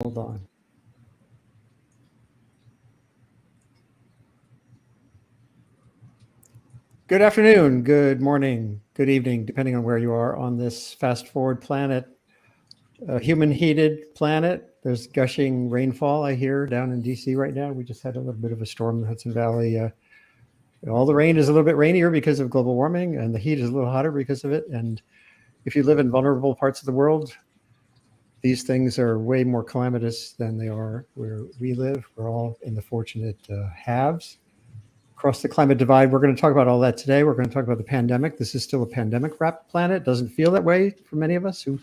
Hold on. Good afternoon, good morning, good evening, depending on where you are on this fast forward planet, a human heated planet. There's gushing rainfall, I hear, down in DC right now. We just had a little bit of a storm in the Hudson Valley. All the rain is a little bit rainier because of global warming, and the heat is a little hotter because of it. And if you live in vulnerable parts of the world, these things are way more calamitous than they are where we live. We're all in the fortunate halves. Across the climate divide, we're going to talk about all that today. We're going to talk about the pandemic. This is still a pandemic wrapped planet. Doesn't feel that way for many of us who,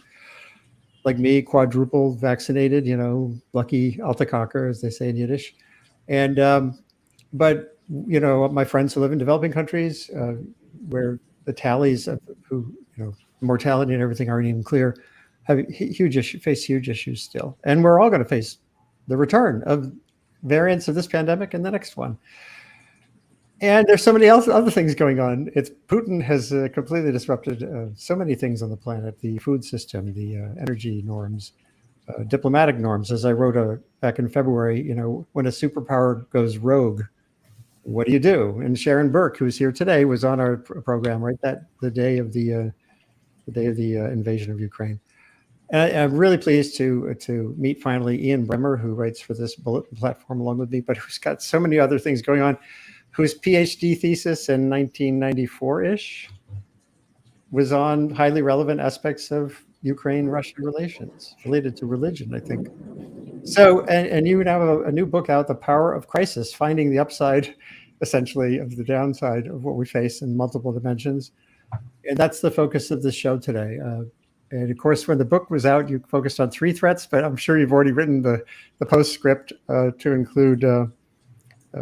like me, quadruple vaccinated, lucky Altacocker, as they say in Yiddish. And, but, my friends who live in developing countries where the tallies of who, mortality and everything aren't even clear, face huge issues still. And we're all going to face the return of variants of this pandemic and the next one. And there's so many other things going on. Putin has completely disrupted so many things on the planet: the food system, the energy norms, diplomatic norms. As I wrote back in February, when a superpower goes rogue, what do you do? And Sharon Burke, who's here today, was on our program right the day of the invasion of Ukraine. And I'm really pleased to meet finally Ian Bremmer, who writes for this Bulletin platform along with me, but who's got so many other things going on. Whose PhD thesis in 1994-ish was on highly relevant aspects of Ukraine-Russia relations related to religion, I think. So, and you now have a new book out, The Power of Crisis, finding the upside, essentially, of the downside of what we face in multiple dimensions. And that's the focus of this show today. And of course, when the book was out, you focused on 3 threats, but I'm sure you've already written the postscript to include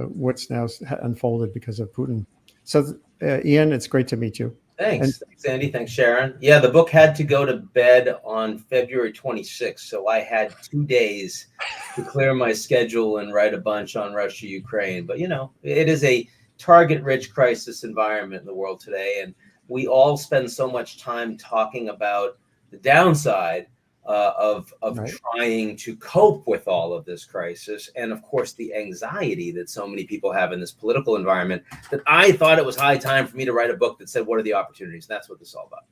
what's now unfolded because of Putin. So, Ian, it's great to meet you. Thanks, Andy. Thanks, Sharon. Yeah, the book had to go to bed on February 26th, so I had 2 days to clear my schedule and write a bunch on Russia, Ukraine. But, it is a target-rich crisis environment in the world today, and we all spend so much time talking about the downside of right. Trying to cope with all of this crisis, and of course the anxiety that so many people have in this political environment, that I thought it was high time for me to write a book that said, what are the opportunities? And that's what this is all about.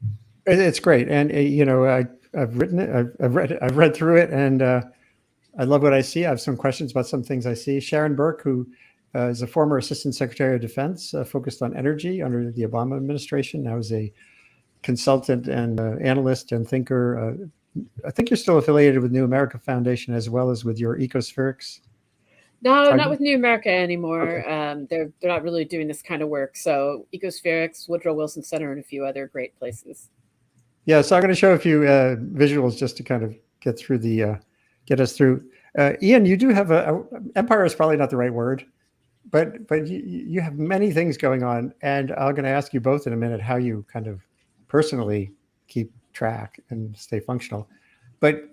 It's great. And I've written it, I've read through it, and I love what I see. I have some questions about some things I see. Sharon Burke, who is a former Assistant Secretary of Defense, focused on energy under the Obama administration, now is a consultant and analyst and thinker. I think you're still affiliated with New America Foundation as well as with your Ecospherics. No, not with New America anymore. Okay. They're not really doing this kind of work. So Ecospherics, Woodrow Wilson Center, and a few other great places. Yeah, so I'm going to show a few visuals just to kind of get us through. Ian, you do have empire is probably not the right word, but you have many things going on, and I'm going to ask you both in a minute how you kind of personally keep track and stay functional. But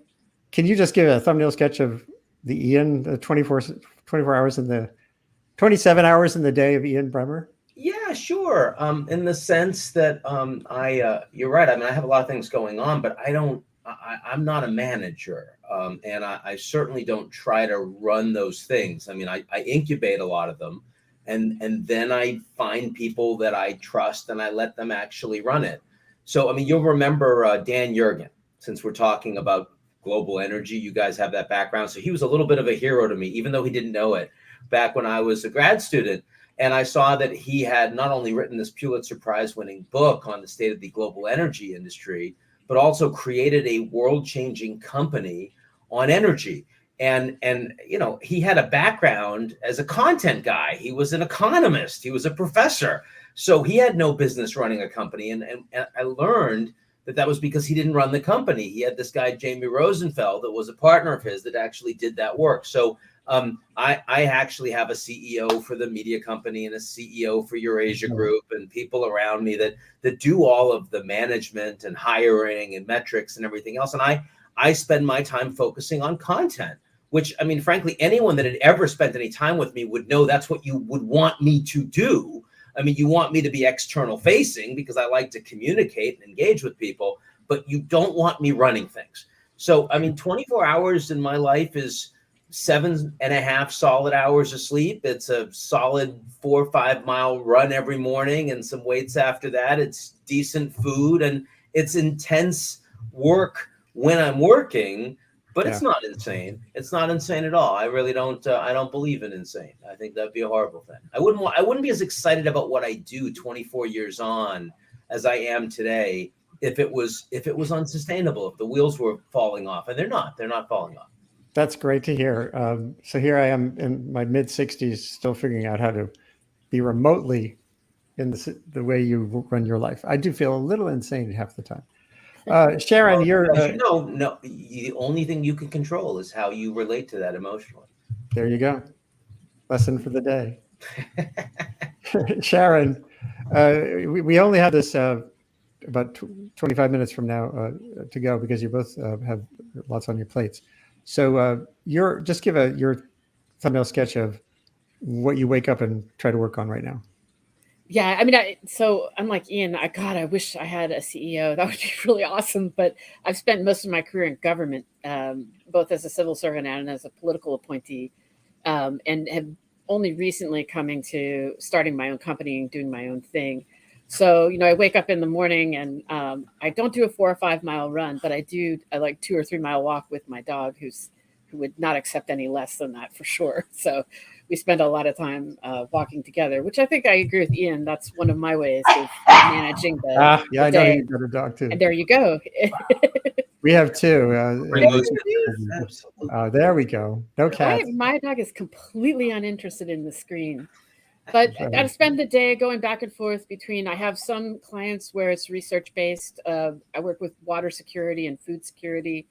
can you just give a thumbnail sketch of the Ian, the 24 hours in the 27 hours in the day of Ian Bremmer? Yeah, sure. In the sense that you're right. I mean, I have a lot of things going on, but I'm not a manager. And I certainly don't try to run those things. I mean, I incubate a lot of them, and then I find people that I trust and I let them actually run it. So, I mean, you'll remember Dan Jurgen, since we're talking about global energy. You guys have that background. So he was a little bit of a hero to me, even though he didn't know it, back when I was a grad student. And I saw that he had not only written this Pulitzer Prize-winning book on the state of the global energy industry, but also created a world-changing company on energy. And he had a background as a content guy. He was an economist. He was a professor. So he had no business running a company. And I learned that was because he didn't run the company. He had this guy, Jamie Rosenfeld, that was a partner of his that actually did that work. So I actually have a CEO for the media company and a CEO for Eurasia Group and people around me that do all of the management and hiring and metrics and everything else. And I spend my time focusing on content, which, I mean, frankly, anyone that had ever spent any time with me would know that's what you would want me to do. I mean, you want me to be external facing because I like to communicate and engage with people, but you don't want me running things. So, I mean, 24 hours in my life is 7.5 solid hours of sleep. It's a solid 4 or 5 mile run every morning and some weights after that. It's decent food and it's intense work when I'm working, but it's not insane. It's not insane at all. I really don't. I don't believe in insane. I think that'd be a horrible thing. I wouldn't be as excited about what I do 24 years on as I am today if it was unsustainable, if the wheels were falling off, and they're not falling off. That's great to hear. So here I am in my mid 60s, still figuring out how to be remotely in the way you run your life. I do feel a little insane half the time. Sharon, you're no. The only thing you can control is how you relate to that emotionally. There you go. Lesson for the day. Sharon, we only have this about 25 minutes from now to go because you both have lots on your plates. So just give your thumbnail sketch of what you wake up and try to work on right now. Yeah, I mean, so I'm like Ian. I wish I had a CEO. That would be really awesome. But I've spent most of my career in government, both as a civil servant and as a political appointee, and have only recently coming to starting my own company and doing my own thing. So, I wake up in the morning and I don't do a 4 or 5 mile run, but I like 2 or 3 mile walk with my dog, who would not accept any less than that for sure. So we spend a lot of time walking together, which I think I agree with Ian. That's one of my ways of managing the I day. know you've got a dog too. And there you go. We have two. There we go. No cats. My dog is completely uninterested in the screen. But I spend the day going back and forth between, I have some clients where it's research-based. I work with water security and food security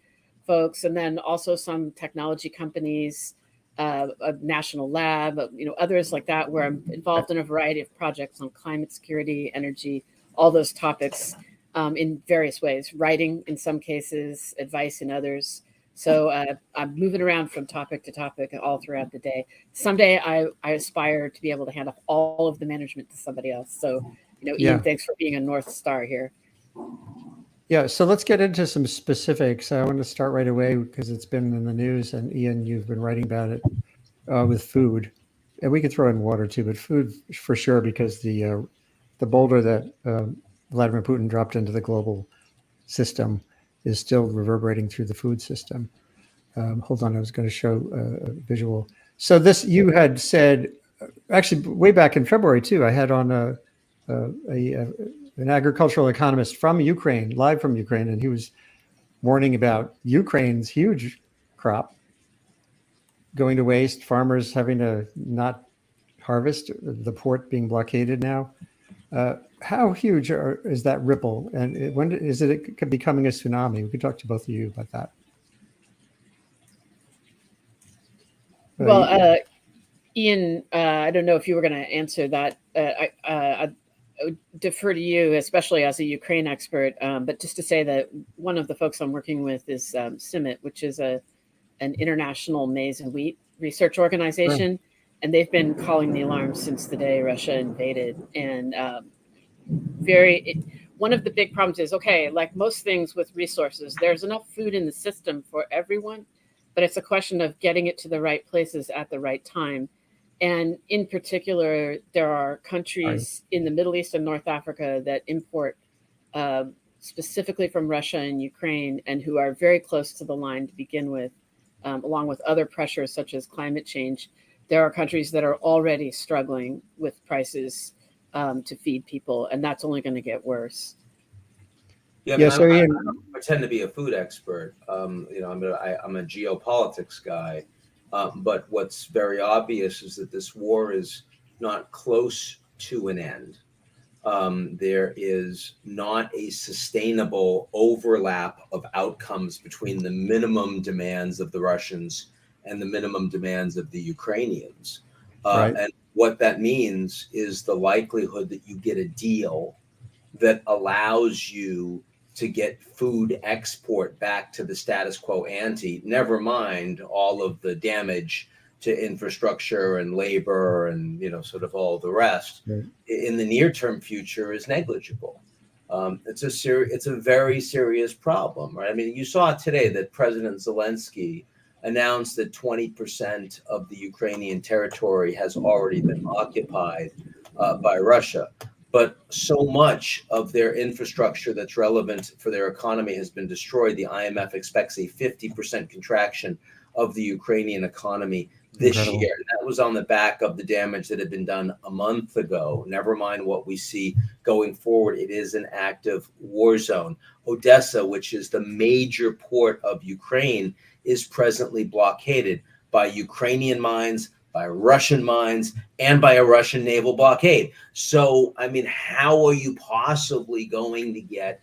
folks, and then also some technology companies, a national lab, others like that, where I'm involved in a variety of projects on climate security, energy, all those topics in various ways, writing in some cases, advice in others. So I'm moving around from topic to topic all throughout the day. Someday I aspire to be able to hand off all of the management to somebody else. So, Ian, thanks for being a North Star here. Yeah, so let's get into some specifics. I want to start right away because it's been in the news, and Ian, you've been writing about it with food. And we could throw in water too, but food for sure, because the boulder that Vladimir Putin dropped into the global system is still reverberating through the food system. Hold on, I was going to show a visual. So this, you had said, actually way back in February too, I had on an agricultural economist from Ukraine, live from Ukraine, and he was warning about Ukraine's huge crop going to waste, farmers having to not harvest, the port being blockaded now. How huge is that ripple? And when is it becoming a tsunami? We could talk to both of you about that. Well, Ian, I don't know if you were going to answer that. I would defer to you, especially as a Ukraine expert. But just to say that one of the folks I'm working with is CIMMYT, which is an international maize and wheat research organization. Sure. And they've been calling the alarm since the day Russia invaded. And one of the big problems is, okay, like most things with resources, there's enough food in the system for everyone, but it's a question of getting it to the right places at the right time. And in particular, there are countries in the Middle East and North Africa that import specifically from Russia and Ukraine, and who are very close to the line to begin with, along with other pressures such as climate change. There are countries that are already struggling with prices to feed people, and that's only going to get worse. Yeah, I don't pretend to be a food expert. I'm a geopolitics guy. But what's very obvious is that this war is not close to an end. There is not a sustainable overlap of outcomes between the minimum demands of the Russians and the minimum demands of the Ukrainians. Right. And what that means is the likelihood that you get a deal that allows you to get food export back to the status quo ante, never mind all of the damage to infrastructure and labor and, sort of all the rest, in the near term future is negligible. It's a very serious problem, right? I mean, you saw today that President Zelensky announced that 20% of the Ukrainian territory has already been occupied by Russia. But so much of their infrastructure that's relevant for their economy has been destroyed. The IMF expects a 50% contraction of the Ukrainian economy this Incredible. year. And that was on the back of the damage that had been done a month ago. Never mind what we see going forward. It is an active war zone. Odessa, which is the major port of Ukraine, is presently blockaded by Ukrainian mines, by Russian mines, and by a Russian naval blockade. So, I mean, how are you possibly going to get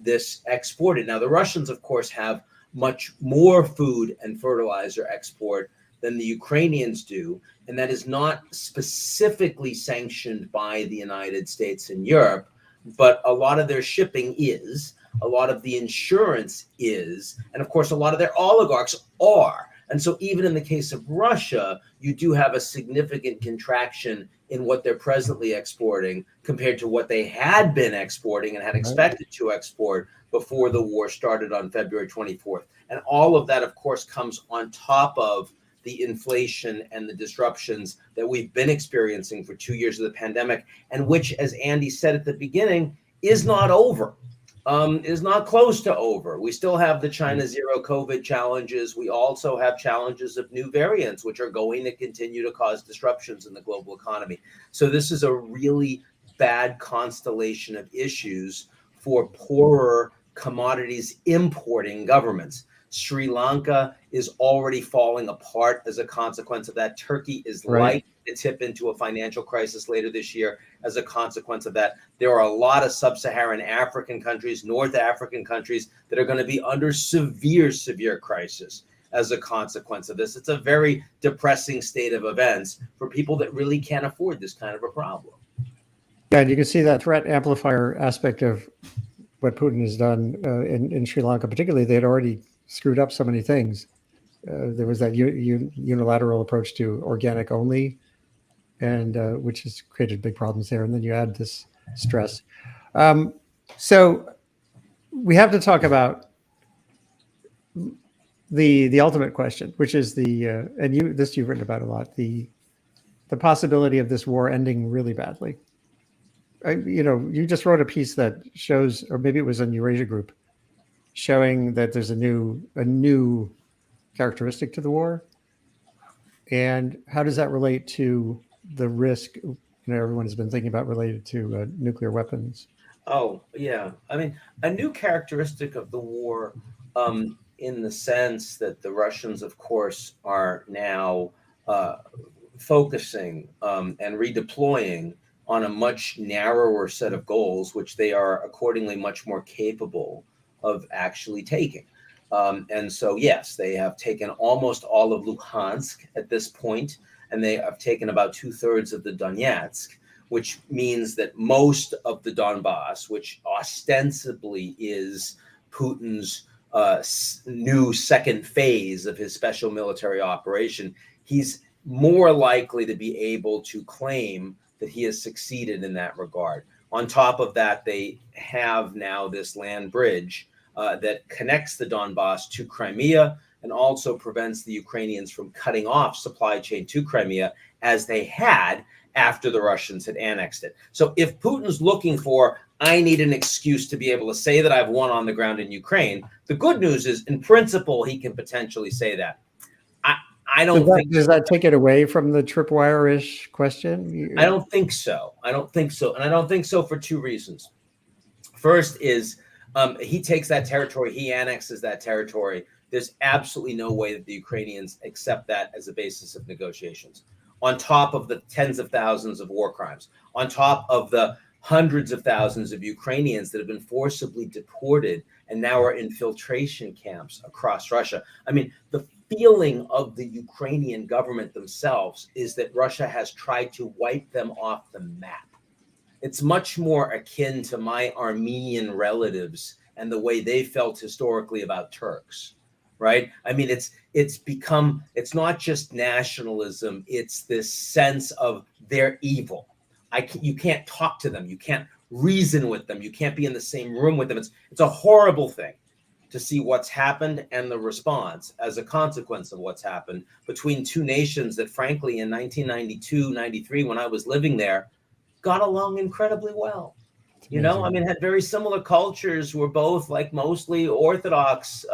this exported? Now, the Russians, of course, have much more food and fertilizer export than the Ukrainians do, and that is not specifically sanctioned by the United States and Europe, but a lot of their shipping is, a lot of the insurance is, and of course, a lot of their oligarchs are. And so even in the case of Russia, you do have a significant contraction in what they're presently exporting compared to what they had been exporting and had expected to export before the war started on February 24th. And all of that, of course, comes on top of the inflation and the disruptions that we've been experiencing for 2 years of the pandemic, and which, as Andy said at the beginning, is not over. Is not close to over. We still have the China zero COVID challenges. We also have challenges of new variants, which are going to continue to cause disruptions in the global economy. So this is a really bad constellation of issues for poorer commodities importing governments. Sri Lanka is already falling apart as a consequence of that. Turkey is likely to tip into a financial crisis later this year as a consequence of that. There are a lot of sub-Saharan African countries, North African countries that are going to be under severe, severe crisis as a consequence of this. It's a very depressing state of events for people that really can't afford this kind of a problem. Yeah, and you can see that threat amplifier aspect of what Putin has done in Sri Lanka. Particularly, they had already screwed up so many things. There was that unilateral approach to organic only, and which has created big problems there. And then you add this stress. So we have to talk about the ultimate question, which is you've written about a lot, the possibility of this war ending really badly. You just wrote a piece that shows, or maybe it was on Eurasia Group, showing that there's a new characteristic to the war. And how does that relate to the risk everyone has been thinking about related to nuclear weapons? Oh, yeah. I mean, a new characteristic of the war, in the sense that the Russians, of course, are now focusing and redeploying on a much narrower set of goals, which they are accordingly much more capable of actually taking. And so, yes, they have taken almost all of Luhansk at this point, and they have taken about 2/3 of the Donetsk, which means that most of the Donbass, which ostensibly is Putin's new second phase of his special military operation, he's more likely to be able to claim that he has succeeded in that regard. On top of that, they have now this land bridge that connects the Donbass to Crimea and also prevents the Ukrainians from cutting off supply chain to Crimea as they had after the Russians had annexed it. So if Putin's looking for, I need an excuse to be able to say that I've won on the ground in Ukraine, the good news is, in principle, he can potentially say that. I don't think. Does that take it away from the tripwire-ish question? I don't think so. And I don't think so for two reasons. First is he takes that territory, he annexes that territory. There's absolutely no way that the Ukrainians accept that as a basis of negotiations. On top of the tens of thousands of war crimes, on top of the hundreds of thousands of Ukrainians that have been forcibly deported and now are in filtration camps across Russia. I mean, the feeling of the Ukrainian government themselves is that Russia has tried to wipe them off the map. It's much more akin to my Armenian relatives and the way they felt historically about Turks, right? I mean, it's not just nationalism, it's this sense of they're evil. You can't talk to them. You can't reason with them. You can't be in the same room with them. It's a horrible thing to see what's happened and the response as a consequence of what's happened between two nations that, frankly, in 1992, 93, when I was living there, got along incredibly well. You know, I mean, had very similar cultures, were both like mostly Orthodox,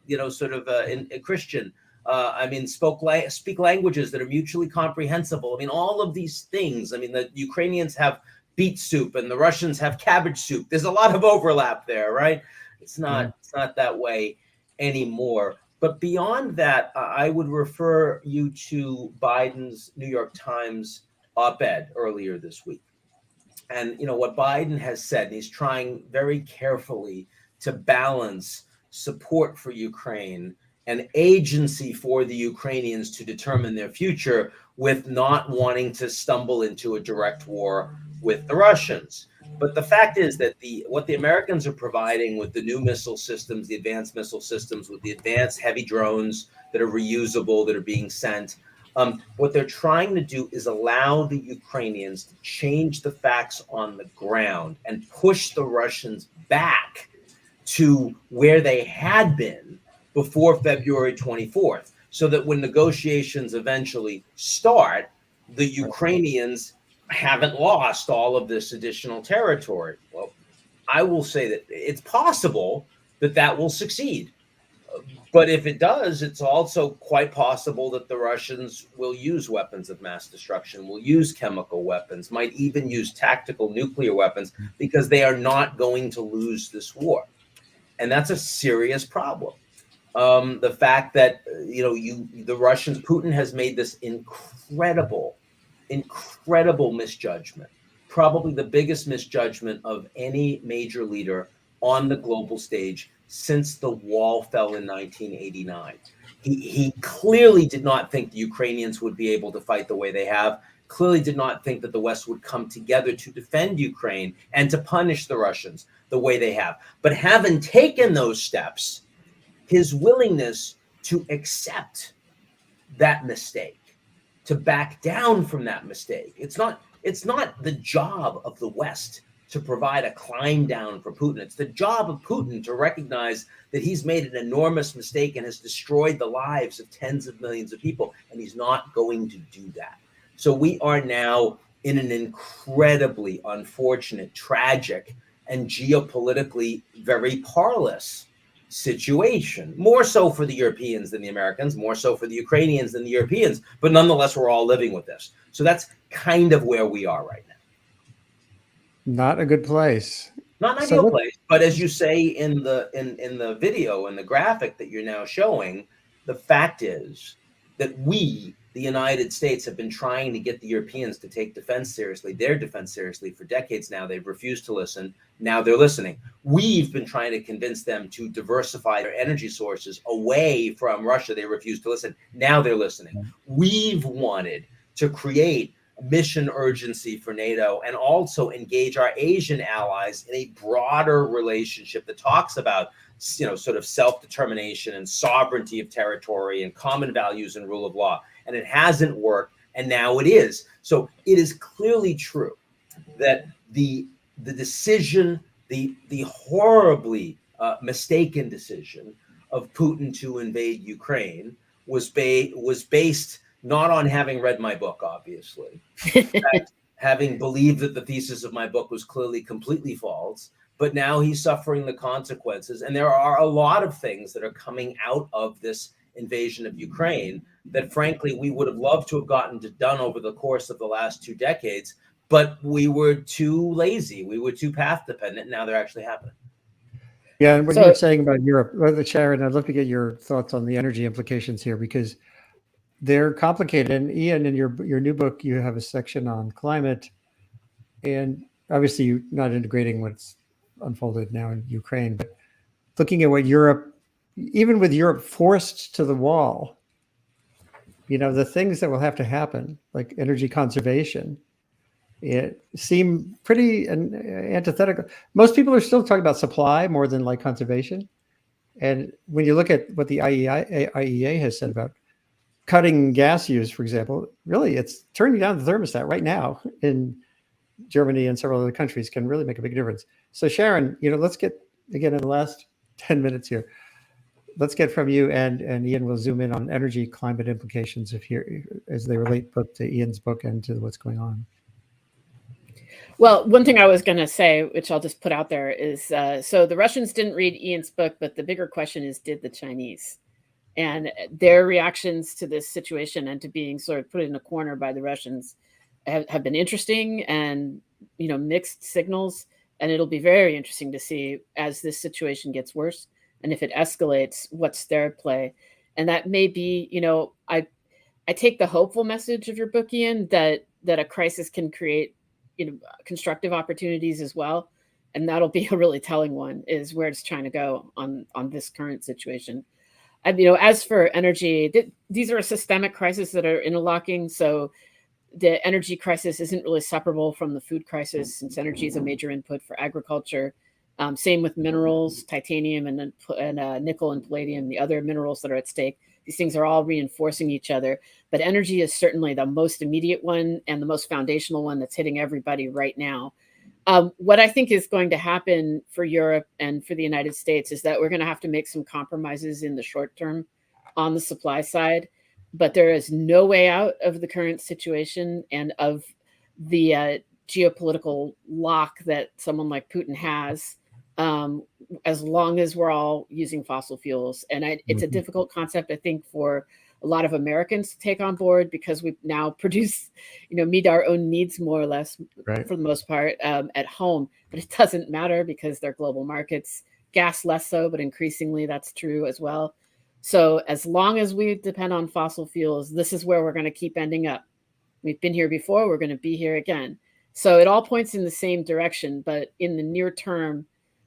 in Christian. I mean, speak languages that are mutually comprehensible. I mean, all of these things. I mean, the Ukrainians have beet soup and the Russians have cabbage soup. There's a lot of overlap there, right? It's not that way anymore. But beyond that, I would refer you to Biden's New York Times op-ed earlier this week. And, you know, what Biden has said, and he's trying very carefully to balance support for Ukraine and agency for the Ukrainians to determine their future with not wanting to stumble into a direct war with the Russians. But the fact is that what the Americans are providing with the new missile systems, the advanced missile systems, with the advanced heavy drones that are reusable, that are being sent, what they're trying to do is allow the Ukrainians to change the facts on the ground and push the Russians back to where they had been before February 24th, so that when negotiations eventually start, the Ukrainians haven't lost all of this additional territory. Well, I will say that it's possible that that will succeed. But if it does, it's also quite possible that the Russians will use weapons of mass destruction, will use chemical weapons, might even use tactical nuclear weapons, because they are not going to lose this war. And that's a serious problem. The fact that, the Russians, Putin has made this incredible misjudgment, probably the biggest misjudgment of any major leader on the global stage since the wall fell in 1989. He clearly did not think the Ukrainians would be able to fight the way they have, clearly did not think that the West would come together to defend Ukraine and to punish the Russians the way they have. But having taken those steps, his willingness to accept that mistake, to back down from that mistake. It's not the job of the West to provide a climb down for Putin. It's the job of Putin to recognize that he's made an enormous mistake and has destroyed the lives of tens of millions of people, and he's not going to do that. So we are now in an incredibly unfortunate, tragic, and geopolitically very parlous situation, more so for the Europeans than the Americans, more so for the Ukrainians than the Europeans, but nonetheless, we're all living with this. So that's kind of where we are right now. Not a good place. Not an ideal place, but as you say in the video, in the graphic that you're now showing, the fact is that we, the United States, have been trying to get the Europeans to take defense seriously, their defense seriously, for decades now. They've refused to listen. Now they're listening. We've been trying to convince them to diversify their energy sources away from Russia. They refuse to listen. Now they're listening. We've wanted to create mission urgency for NATO and also engage our Asian allies in a broader relationship that talks about, sort of self-determination and sovereignty of territory and common values and rule of law. And it hasn't worked, and now it is. So it is clearly true that the decision, the horribly mistaken decision of Putin to invade Ukraine was based not on having read my book, obviously, having believed that the thesis of my book was clearly completely false, but now he's suffering the consequences. And there are a lot of things that are coming out of this invasion of Ukraine that, frankly, we would have loved to have gotten done over the course of the last 2 decades, but we were too lazy. We were too path dependent. And now they're actually happening. Yeah, and what you were saying about Europe, Sharon, I'd love to get your thoughts on the energy implications here, because they're complicated. And Ian, in your new book, you have a section on climate, and obviously you're not integrating what's unfolded now in Ukraine, but looking at what Europe, even with Europe forced to the wall, the things that will have to happen, like energy conservation, it seem pretty antithetical. Most people are still talking about supply more than like conservation. And when you look at what the IEA has said about cutting gas use, for example, really it's turning down the thermostat right now in Germany and several other countries can really make a big difference. So Sharon, let's get, again, in the last 10 minutes here, let's get from you, and Ian will zoom in on energy climate implications as they relate both to Ian's book and to what's going on. Well, one thing I was going to say, which I'll just put out there, is so the Russians didn't read Ian's book, but the bigger question is, did the Chinese? And their reactions to this situation and to being sort of put in a corner by the Russians have been interesting, and mixed signals. And it'll be very interesting to see as this situation gets worse, and if it escalates, what's their play. And that may be, I take the hopeful message of your book, Ian, that a crisis can create constructive opportunities as well. And that'll be a really telling one, is where does China go on this current situation? And, as for energy, these are systemic crises that are interlocking. So the energy crisis isn't really separable from the food crisis, since energy is a major input for agriculture. Same with minerals, titanium and nickel and palladium, the other minerals that are at stake. These things are all reinforcing each other. But energy is certainly the most immediate one and the most foundational one that's hitting everybody right now. What I think is going to happen for Europe and for the United States is that we're going to have to make some compromises in the short term on the supply side. But there is no way out of the current situation and of the geopolitical lock that someone like Putin has, as long as we're all using fossil fuels. And it's a difficult concept, I think, for a lot of Americans to take on board, because we now produce, meet our own needs more or less, right, for the most part, at home. But it doesn't matter because they're global markets. Gas less so, but increasingly that's true as well. So as long as we depend on fossil fuels, this is where we're going to keep ending up. We've been here before, we're going to be here again. So it all points in the same direction. But in the near term,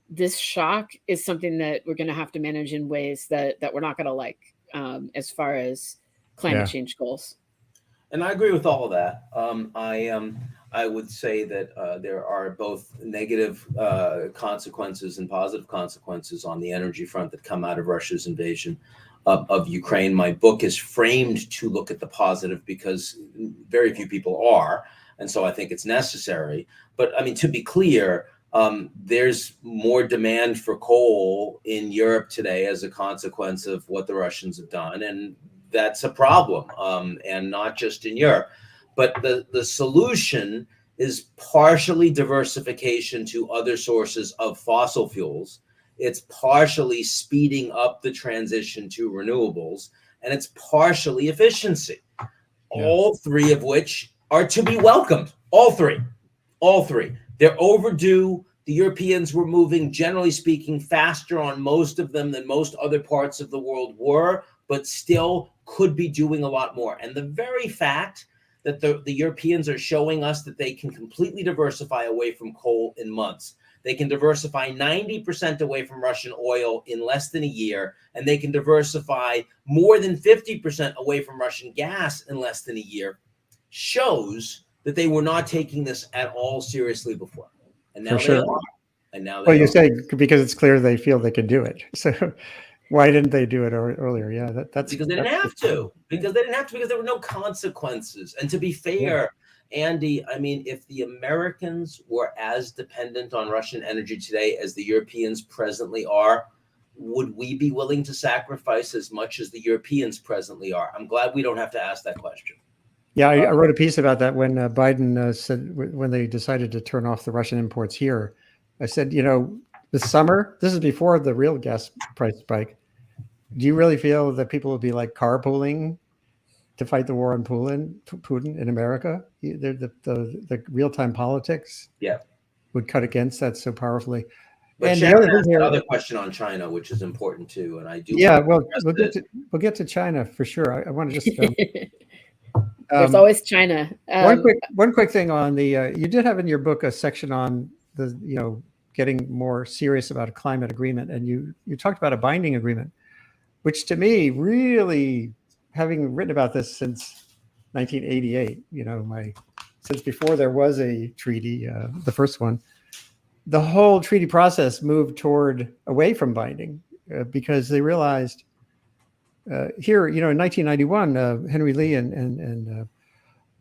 this shock is something that we're going to have to manage in ways that we're not going to like, as far as climate change goals. And I agree with all of that. I would say that there are both negative consequences and positive consequences on the energy front that come out of Russia's invasion of Ukraine. My book is framed to look at the positive because very few people are. And so I think it's necessary. But I mean, to be clear, there's more demand for coal in Europe today as a consequence of what the Russians have done. And that's a problem, and not just in Europe. But the solution is partially diversification to other sources of fossil fuels. It's partially speeding up the transition to renewables, and it's partially efficiency. All three of which are to be welcomed. All three. They're overdue. The Europeans were moving, generally speaking, faster on most of them than most other parts of the world were, but still could be doing a lot more. And the very fact that the Europeans are showing us that they can completely diversify away from coal in months. They can diversify 90% away from Russian oil in less than a year, and they can diversify more than 50% away from Russian gas in less than a year, shows that they were not taking this at all seriously before. And now they are. And now they you say because it's clear they feel they can do it. So why didn't they do it earlier? Yeah, that's because they didn't have to. Because there were no consequences. And to be fair, Andy, I mean, if the Americans were as dependent on Russian energy today as the Europeans presently are, would we be willing to sacrifice as much as the Europeans presently are? I'm glad we don't have to ask that question. Yeah, I wrote a piece about that when Biden said, when they decided to turn off the Russian imports here, I said, this summer, this is before the real gas price spike. Do you really feel that people would be like carpooling to fight the war on Putin in America? The real-time politics would cut against that so powerfully. But Sharon asked another question on China, which is important too, and I do. Yeah, well, we'll get to China for sure. I want to just. There's always China. One quick thing on the. You did have in your book a section on the getting more serious about a climate agreement, and you talked about a binding agreement, which to me really, having written about this since 1988, since before there was a treaty, the first one. The whole treaty process moved away from binding because they realized here, in 1991, Henry Lee and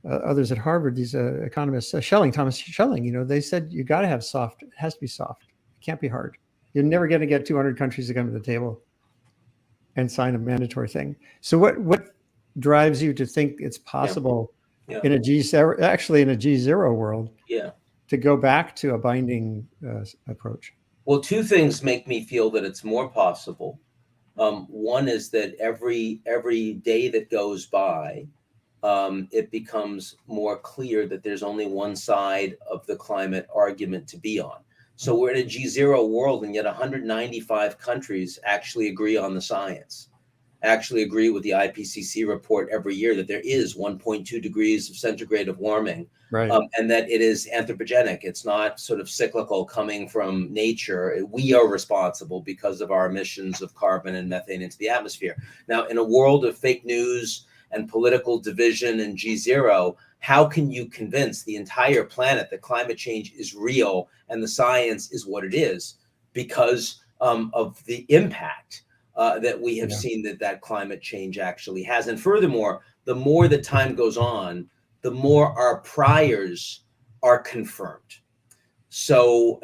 others at Harvard, these economists, Thomas Schelling, they said you got to have soft. It has to be soft. It can't be hard. You're never going to get 200 countries to come to the table and sign a mandatory thing. So what drives you to think it's possible in a G0 world to go back to a binding approach? Well, two things make me feel that it's more possible. One is that every day that goes by, it becomes more clear that there's only one side of the climate argument to be on. So we're in a G0 world, and yet 195 countries actually agree on the science, actually agree with the IPCC report every year that there is 1.2 degrees of centigrade of warming, right. And that it is anthropogenic. It's not sort of cyclical coming from nature. We are responsible because of our emissions of carbon and methane into the atmosphere. Now, in a world of fake news and political division and G0, how can you convince the entire planet that climate change is real and the science is what it is because of the impact that we have seen that climate change actually has? And furthermore, the more that time goes on, the more our priors are confirmed. So,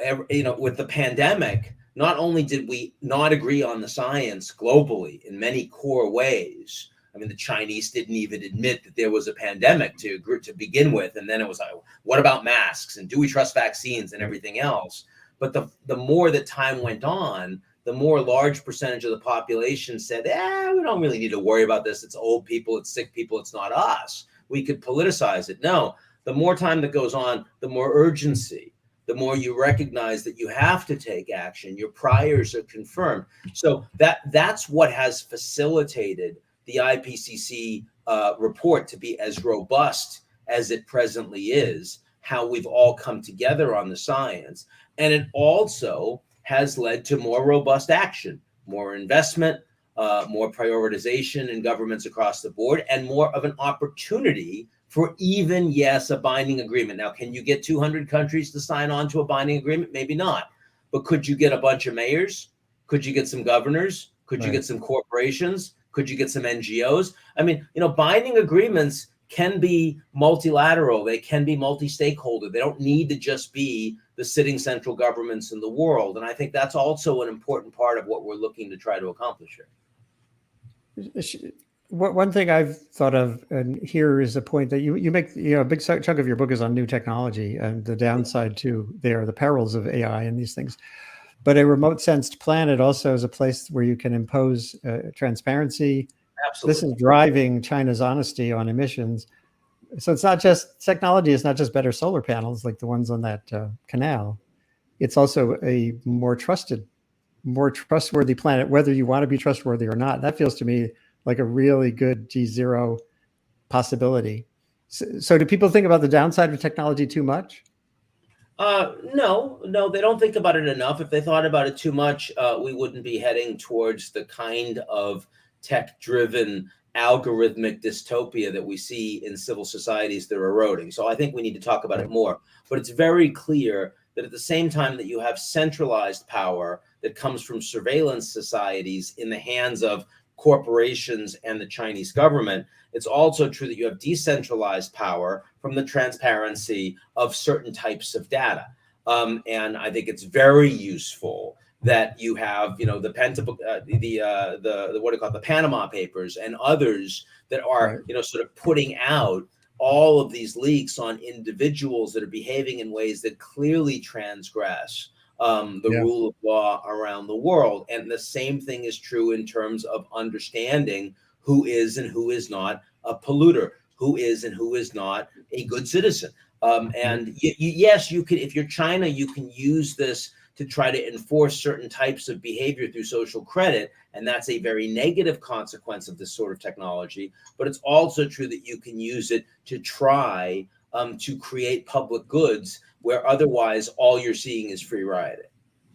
with the pandemic, not only did we not agree on the science globally in many core ways. I mean, the Chinese didn't even admit that there was a pandemic to begin with. And then it was like, what about masks? And do we trust vaccines and everything else? But the more that time went on, the more large percentage of the population said, we don't really need to worry about this. It's old people, it's sick people, it's not us. We could politicize it. No, the more time that goes on, the more urgency, the more you recognize that you have to take action. Your priors are confirmed. So that's what has facilitated the IPCC report to be as robust as it presently is, how we've all come together on the science. And it also has led to more robust action, more investment, more prioritization in governments across the board, and more of an opportunity for even, a binding agreement. Now, can you get 200 countries to sign on to a binding agreement? Maybe not. But could you get a bunch of mayors? Could you get some governors? Could you get some corporations? Could you get some NGOs? I mean, binding agreements can be multilateral. They can be multi-stakeholder. They don't need to just be the sitting central governments in the world. And I think that's also an important part of what we're looking to try to accomplish here. One thing I've thought of, and here is a point that you make, a big chunk of your book is on new technology and the downside too. There are the perils of AI and these things. But a remote sensed planet also is a place where you can impose transparency. Absolutely. This is driving China's honesty on emissions. So it's not just technology. It's not just better solar panels like the ones on that canal. It's also a more trustworthy planet, whether you want to be trustworthy or not. That feels to me like a really good G0 possibility. So do people think about the downside of technology too much? No, they don't think about it enough. If they thought about it too much, we wouldn't be heading towards the kind of tech-driven algorithmic dystopia that we see in civil societies that are eroding. So I think we need to talk about it more. But it's very clear that at the same time that you have centralized power that comes from surveillance societies in the hands of corporations and the Chinese government, it's also true that you have decentralized power from the transparency of certain types of data. And I think it's very useful that you have, the Panama Papers and others that are, sort of putting out all of these leaks on individuals that are behaving in ways that clearly transgress the rule of law around the world. And the same thing is true in terms of understanding who is and who is not a polluter, who is and who is not a good citizen. And yes, you can, if you're China, you can use this to try to enforce certain types of behavior through social credit. And that's a very negative consequence of this sort of technology. But it's also true that you can use it to try to create public goods where otherwise all you're seeing is free riding.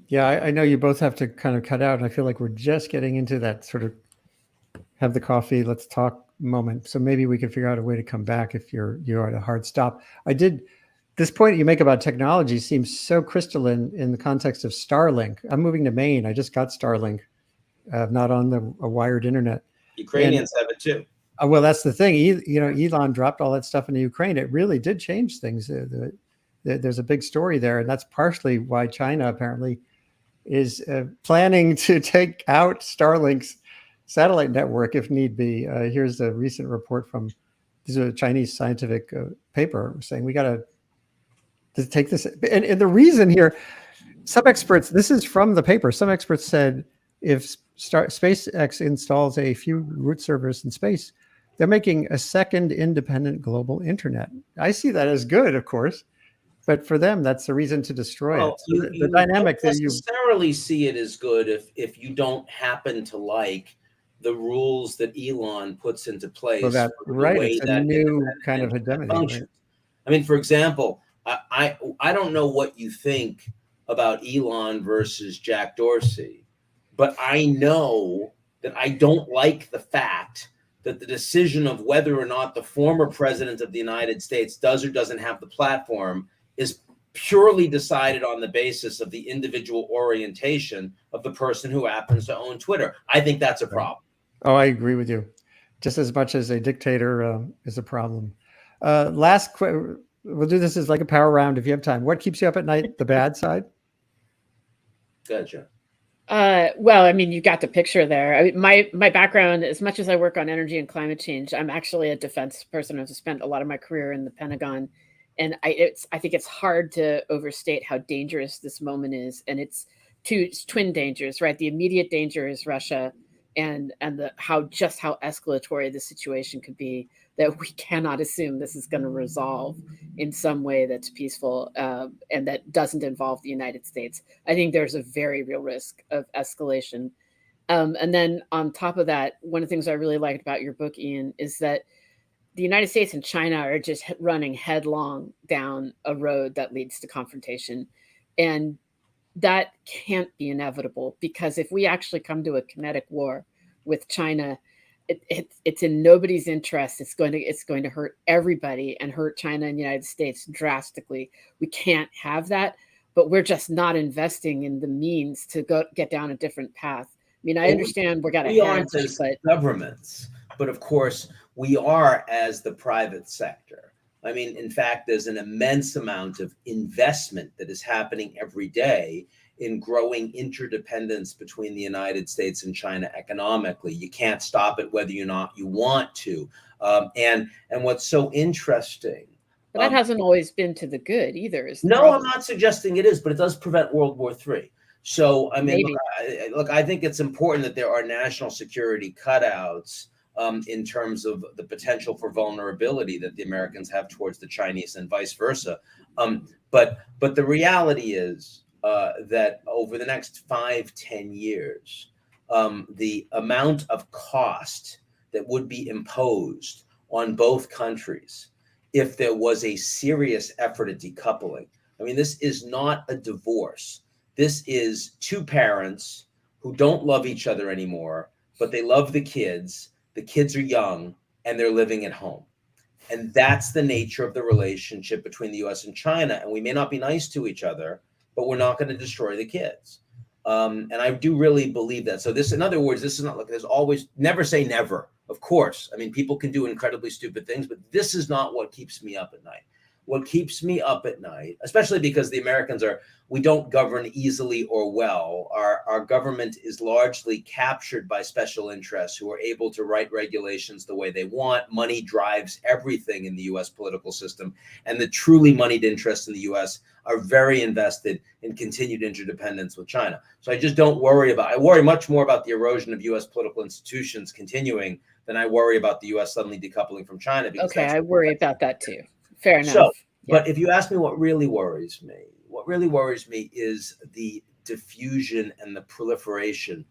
Yeah, I know you both have to kind of cut out. And I feel like we're just getting into that sort of have the coffee, let's talk moment. So maybe we can figure out a way to come back if you're at a hard stop. This point you make about technology seems so crystalline in the context of Starlink. I'm moving to Maine. I just got Starlink, not on a wired internet. Ukrainians have it too. Well, that's the thing. Elon dropped all that stuff into Ukraine. It really did change things. There's a big story there, and that's partially why China apparently is planning to take out Starlink's satellite network if need be. Here's a recent report from a Chinese scientific paper saying we got to take this. And the reason here, some experts, this is from the paper, some experts said if SpaceX installs a few root servers in space, they're making a second independent global internet. I see that as good, of course, but for them, that's the reason to destroy it. So You dynamic don't that you necessarily see it as good if you don't happen to like the rules that Elon puts into place. well, that for the right. way It's a that new independent kind of internet hegemony. functions. Right? I mean, for example, I don't know what you think about Elon versus Jack Dorsey, but I know that I don't like the fact that the decision of whether or not the former president of the United States does or doesn't have the platform is purely decided on the basis of the individual orientation of the person who happens to own Twitter. I think that's a problem. Oh, I agree with you. Just as much as a dictator is a problem. We'll do this as like a power round if you have time. What keeps you up at night? The bad side? Gotcha. Well, I mean, you got the picture there. I mean, my background, as much as I work on energy and climate change, I'm actually a defense person. I've spent a lot of my career in the Pentagon, and I think it's hard to overstate how dangerous this moment is. And it's twin dangers, right? The immediate danger is Russia, and how escalatory the situation could be. That we cannot assume this is going to resolve in some way that's peaceful and that doesn't involve the United States. I think there's a very real risk of escalation. And then on top of that, one of the things I really liked about your book, Ian, is that the United States and China are just running headlong down a road that leads to confrontation. And that can't be inevitable, because if we actually come to a kinetic war with China, it's in nobody's interest. It's going to hurt everybody and hurt China and the United States drastically. We can't have that, but we're just not investing in the means to get down a different path. I mean, I understand we aren't as governments, but of course we are as the private sector. I mean, in fact, there's an immense amount of investment that is happening every day in growing interdependence between the United States and China economically. You can't stop it whether or not you want to. And what's so interesting. But that hasn't always been to the good either. No, I'm not suggesting it is, but it does prevent World War III. So, I mean, look, I think it's important that there are national security cutouts in terms of the potential for vulnerability that the Americans have towards the Chinese and vice versa. But the reality is, that over the next 5-10 years, the amount of cost that would be imposed on both countries if there was a serious effort at decoupling. I mean, this is not a divorce. This is two parents who don't love each other anymore, but they love the kids. The kids are young and they're living at home. And that's the nature of the relationship between the US and China. And we may not be nice to each other, but we're not going to destroy the kids. And I do really believe that. So this, in other words, this is not like there's always, never say never, of course. I mean, people can do incredibly stupid things, but this is not what keeps me up at night. What keeps me up at night, especially because the Americans we don't govern easily or well. Our government is largely captured by special interests who are able to write regulations the way they want. Money drives everything in the US political system. And the truly moneyed interests in the US are very invested in continued interdependence with China. So I just don't worry I worry much more about the erosion of US political institutions continuing than I worry about the US suddenly decoupling from China. Okay, I worry about that too. Fair enough. So, but if you ask me what really worries me is the diffusion and the proliferation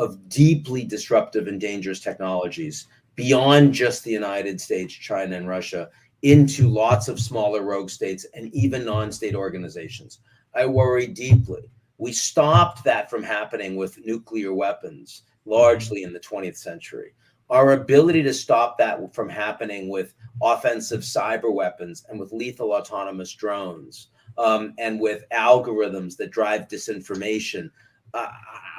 of deeply disruptive and dangerous technologies beyond just the United States, China, and Russia into lots of smaller rogue states and even non-state organizations. I worry deeply. We stopped that from happening with nuclear weapons largely in the 20th century. Our ability to stop that from happening with offensive cyber weapons and with lethal autonomous drones and with algorithms that drive disinformation,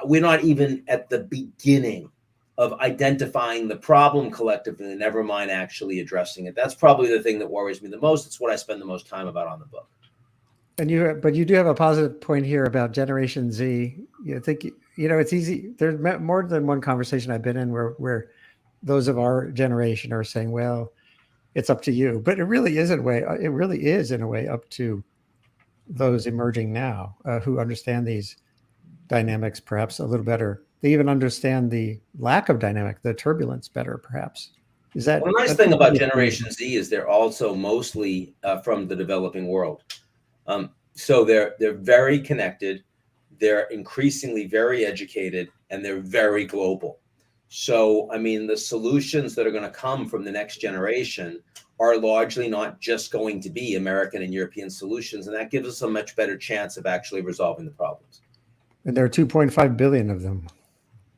we're not even at the beginning of identifying the problem collectively, never mind actually addressing it. That's probably the thing that worries me the most. It's what I spend the most time about on the book. And but you do have a positive point here about Generation Z. I think, it's easy. There's more than one conversation I've been in where those of our generation are saying, well, it's up to you. But it really is in a way up to those emerging now who understand these dynamics perhaps a little better. They even understand the lack of dynamic, the turbulence better, perhaps. Is that? Well, the nice thing about Generation Z is they're also mostly from the developing world. So they're very connected, they're increasingly very educated, and they're very global. So, I mean, the solutions that are going to come from the next generation are largely not just going to be American and European solutions, and that gives us a much better chance of actually resolving the problems. And there are 2.5 billion of them.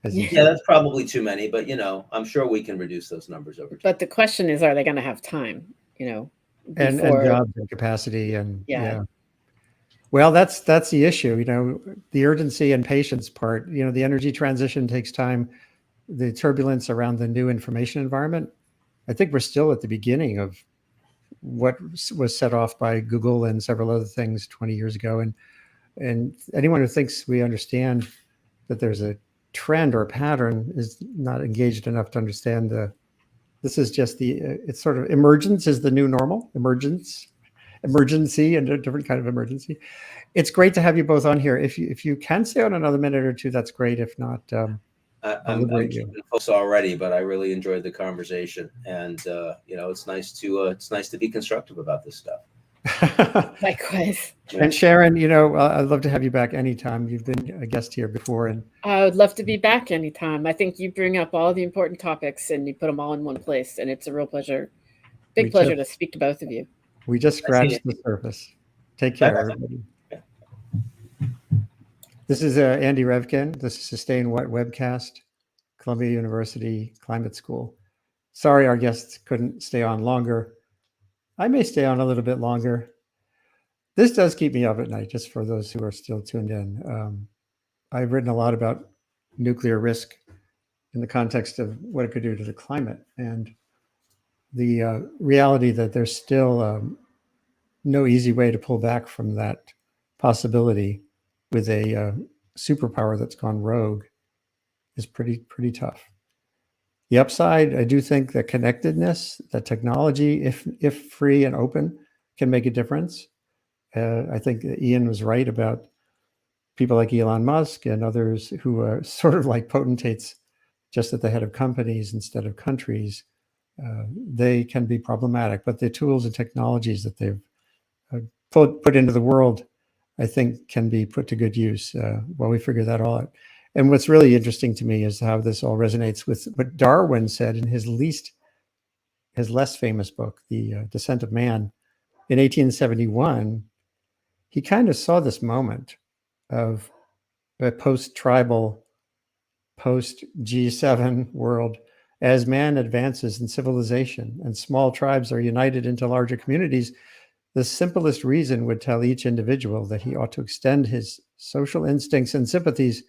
Yeah, that's probably too many, but I'm sure we can reduce those numbers over time. But the question is, are they going to have time? And jobs and capacity yeah. Well, that's the issue. The urgency and patience part. The energy transition takes time. The turbulence around the new information environment. I think we're still at the beginning of what was set off by Google and several other things 20 years ago. And anyone who thinks we understand that there's a trend or a pattern is not engaged enough to understand this is just it's sort of emergence is the new normal. Emergency and a different kind of emergency. It's great to have you both on here. If you can stay on another minute or two, that's great. If not, I'm keeping close already, but I really enjoyed the conversation, and it's nice to be constructive about this stuff. Likewise. And Sharon, I'd love to have you back anytime. You've been a guest here before, and I would love to be back anytime. I think you bring up all the important topics and you put them all in one place, and it's a real pleasure, big pleasure to speak to both of you. We just scratched the surface. Take care, everybody. This is Andy Revkin. This is Sustain What webcast, Columbia University Climate School. Sorry our guests couldn't stay on longer. I may stay on a little bit longer. This does keep me up at night, just for those who are still tuned in. I've written a lot about nuclear risk in the context of what it could do to the climate, and the reality that there's still no easy way to pull back from that possibility with a superpower that's gone rogue is pretty tough. The upside, I do think that connectedness, that technology, if free and open, can make a difference. I think Ian was right about people like Elon Musk and others who are sort of like potentates just at the head of companies instead of countries. They can be problematic, but the tools and technologies that they've put into the world, I think, can be put to good use while we figure that all out. And what's really interesting to me is how this all resonates with what Darwin said in his less famous book, The Descent of Man, in 1871. He kind of saw this moment of a post-tribal, post-G7 world as man advances in civilization and small tribes are united into larger communities. The simplest reason would tell each individual that he ought to extend his social instincts and sympathies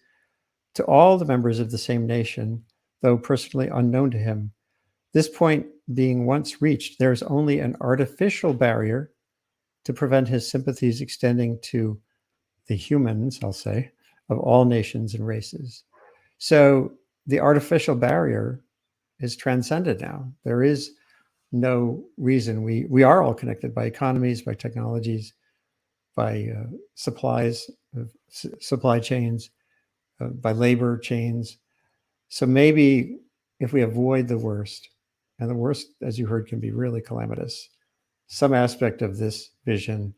to all the members of the same nation, though personally unknown to him. This point being once reached, there is only an artificial barrier to prevent his sympathies extending to the humans, I'll say, of all nations and races. So the artificial barrier is transcended now. There is no reason. We are all connected by economies, by technologies, by supplies, supply chains, by labor chains. So maybe if we avoid the worst, and the worst, as you heard, can be really calamitous, some aspect of this vision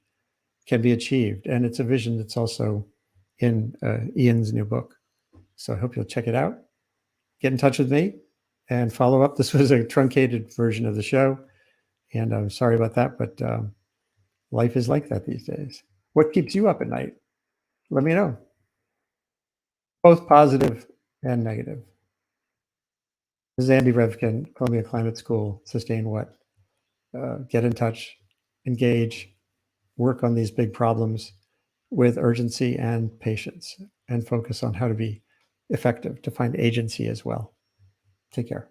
can be achieved. And it's a vision that's also in Ian's new book. So I hope you'll check it out. Get in touch with me and follow up. This was a truncated version of the show, and I'm sorry about that, but life is like that these days. What keeps you up at night? Let me know. Both positive and negative. This is Andy Revkin, Columbia Climate School, Sustain What? Get in touch, engage, work on these big problems with urgency and patience, and focus on how to be effective, to find agency as well. Take care.